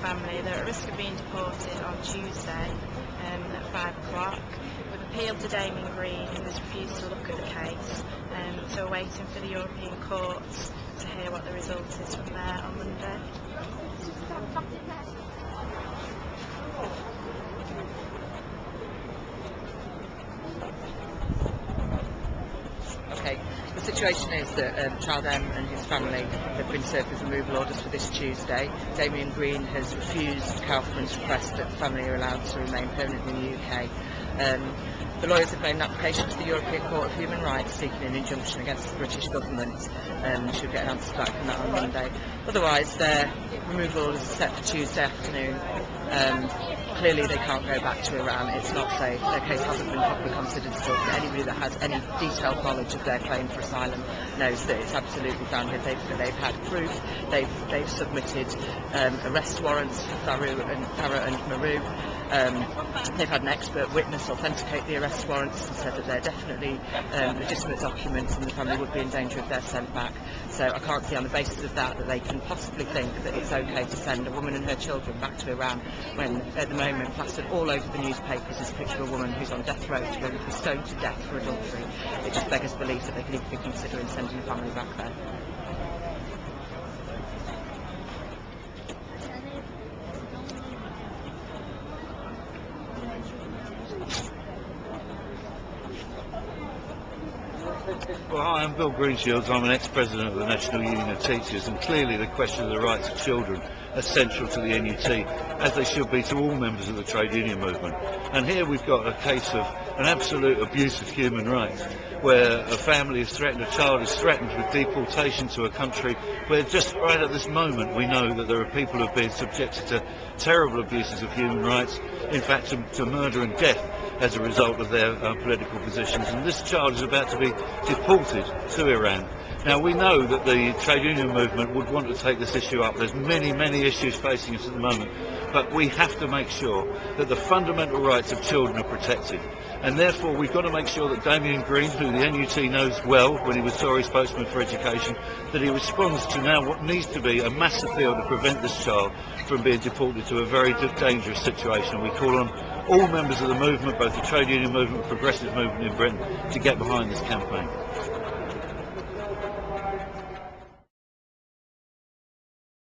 family. They're at risk of being deported on Tuesday at 5 o'clock. We've appealed to Damien Green, who has refused to look at the case, so we're waiting for the European courts to hear what the result is from there on Monday. Okay, the situation is that Child M and his family have been served with removal orders for this Tuesday. Damien Green has refused Kaufman's request that the family are allowed to remain permanently in the UK. The lawyers have made an application to the European Court of Human Rights seeking an injunction against the British government. Should get an answer back from that on Monday. Otherwise, their removal orders are set for Tuesday afternoon. Clearly they can't go back to Iran. It's not safe. Their case hasn't been properly considered still. Anybody that has any detailed knowledge of their claim for asylum knows that it's absolutely founded. They've had proof. They've submitted arrest warrants for Farah and Maru. They've had an expert witness authenticate the arrest warrants and said that they're definitely legitimate documents and the family would be in danger if they're sent back. So I can't see on the basis of that they can possibly think that it's okay to send a woman and her children back to Iran when at the moment plastered all over the newspapers is a picture of a woman who's on death row to be stoned to death for adultery. It just beggars belief that they can even be considering sending the family back there. Well, hi, I'm Bill Greenshields. I'm an ex-president of the National Union of Teachers, and clearly the question of the rights of children are central to the NUT, as they should be to all members of the trade union movement. And here we've got a case of an absolute abuse of human rights, where a family is threatened, a child is threatened with deportation to a country where just right at this moment we know that there are people who have been subjected to terrible abuses of human rights, in fact to murder and death as a result of their political positions, and this child is about to be deported to Iran. Now we know that the trade union movement would want to take this issue up. There's many issues facing us at the moment, but we have to make sure that the fundamental rights of children are protected, and therefore we've got to make sure that Damien Green, who the NUT knows well when he was Tory spokesman for education, that he responds to now what needs to be a mass appeal to prevent this child from being deported to a very dangerous situation. We call on all members of the movement, both the trade union movement and progressive movement in Britain, to get behind this campaign.